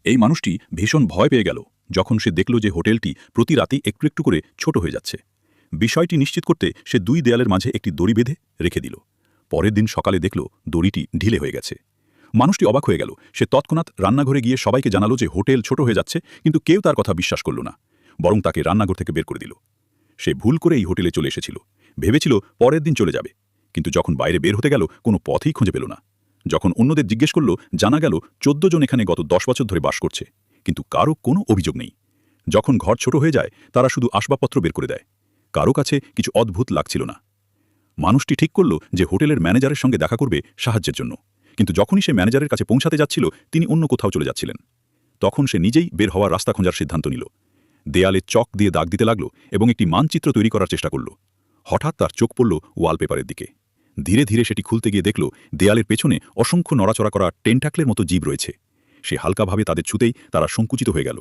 এই মানুষটি ভীষণ ভয় পেয়ে গেল যখন সে দেখল যে হোটেলটি প্রতি রাতেই একটু একটু করে ছোট হয়ে যাচ্ছে। বিষয়টি নিশ্চিত করতে সে দুই দেয়ালের মাঝে একটি দড়ি বেঁধে রেখে দিল। পরের দিন সকালে দেখল দড়িটি ঢিলে হয়ে গেছে। মানুষটি অবাক হয়ে গেল। সে তৎক্ষণাৎ রান্নাঘরে গিয়ে সবাইকে জানালো যে হোটেল ছোট হয়ে যাচ্ছে, কিন্তু কেউ তার কথা বিশ্বাস করল না, বরং তাকে রান্নাঘর থেকে বের করে দিল। সে ভুল করে এই হোটেলে চলে এসেছিল, ভেবেছিল পরের দিন চলে যাবে, কিন্তু যখন বাইরে বের হতে গেল কোনো পথই খুঁজে পেল না। যখন অন্যদের জিজ্ঞেস করল, জানা গেল 14 জন এখানে গত 10 বছর ধরে বাস করছে, কিন্তু কারো কোনো অভিযোগ নেই। যখন ঘর ছোট হয়ে যায় তারা শুধু আসবাবপত্র বের করে দেয়। কারো কাছে কিছু অদ্ভুত লাগছিল না। মানুষটি ঠিক করল যে হোটেলের ম্যানেজারের সঙ্গে দেখা করবে সাহায্যের জন্য, কিন্তু যখনই সে ম্যানেজারের কাছে পৌঁছাতে যাচ্ছিল তিনি অন্য কোথাও চলে যাচ্ছিলেন। তখন সে নিজেই বের হওয়ার রাস্তা খোঁজার সিদ্ধান্ত নিল। দেয়ালে চক দিয়ে দাগ দিতে লাগল এবং একটি মানচিত্র তৈরি করার চেষ্টা করল। হঠাৎ তার চোখ পড়ল ওয়ালপেপারের দিকে। ধীরে ধীরে সেটি খুলতে গিয়ে দেখল দেয়ালের পেছনে অসংখ্য নড়াচড়া করা টেন্টাকলের মতো জীব রয়েছে। সে হালকাভাবে তাদের ছুতেই তারা সংকুচিত হয়ে গেল।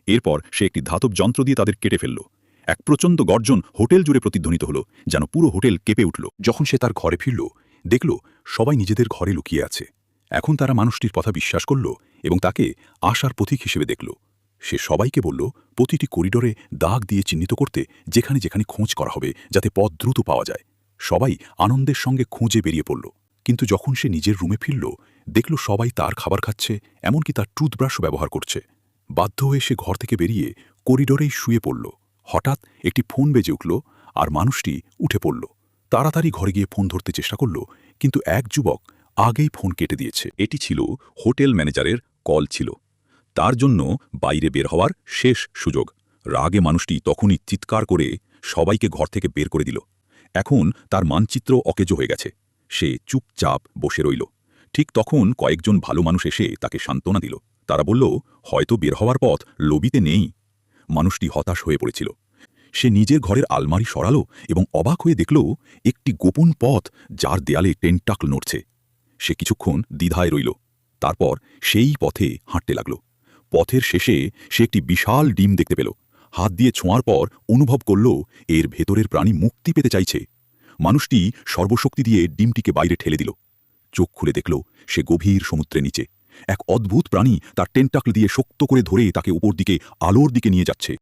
এরপর সে একটি ধাতব যন্ত্র দিয়ে তাদের কেটে ফেলল। এক প্রচণ্ড গর্জন হোটেল জুড়ে প্রতিধ্বনিত হল, যেন পুরো হোটেল কেঁপে উঠল। যখন সে তার ঘরে ফিরল দেখল সবাই নিজেদের ঘরে লুকিয়ে আছে। এখন তারা মানুষটির কথা বিশ্বাস করল এবং তাকে আশার প্রতীক হিসেবে দেখল। সে সবাইকে বলল প্রতিটি করিডোরে দাগ দিয়ে চিহ্নিত করতে, যেখানে যেখানে খোঁজ করা হবে যাতে পথ দ্রুত পাওয়া যায়। সবাই আনন্দের সঙ্গে খুঁজে বেরিয়ে পড়ল। কিন্তু যখন সে নিজের রুমে ফিরল দেখল সবাই তার খাবার খাচ্ছে, এমনকি তার টুথব্রাশও ব্যবহার করছে। বাধ্য হয়ে সে ঘর থেকে বেরিয়ে করিডোরেই শুয়ে পড়ল। হঠাৎ একটি ফোন বেজে উঠল আর মানুষটি উঠে পড়ল। তাড়াতাড়ি ঘরে গিয়ে ফোন ধরতে চেষ্টা করল, কিন্তু এক যুবক আগেই ফোন কেটে দিয়েছে। এটি ছিল হোটেল ম্যানেজারের কল ছিল, তার জন্য বাইরে বের হওয়ার শেষ সুযোগ। রাগে মানুষটি তখনই চিৎকার করে সবাইকে ঘর থেকে বের করে দিল। এখন তার মানচিত্র অকেজো হয়ে গেছে। সে চুপচাপ বসে রইল। ঠিক তখন কয়েকজন ভালো মানুষ এসে তাকে সান্ত্বনা দিল। তারা বলল, হয়তো বের হওয়ার পথ লবিতে নেই। মানুষটি হতাশ হয়ে পড়েছিল। সে নিজের ঘরের আলমারি সরালো এবং অবাক হয়ে দেখল একটি গোপন পথ যার দেয়ালে টেন্টাকল নড়ছে। সে কিছুক্ষণ দ্বিধায় রইল, তারপর সেই পথে হাঁটতে লাগল। পথের শেষে সে একটি বিশাল ডিম দেখতে পেল। হাত দিয়ে ছোঁয়ার পর অনুভব করল এর ভেতরের প্রাণী মুক্তি পেতে চাইছে। মানুষটি সর্বশক্তি দিয়ে ডিমটিকে বাইরে ঠেলে দিল। চোখ খুলে দেখল সে গভীর সমুদ্রের নিচে। এক অদ্ভুত প্রাণী তার টেন্টাকল দিয়ে শক্ত করে ধরে তাকে উপর দিকে আলোর দিকে নিয়ে যাচ্ছে।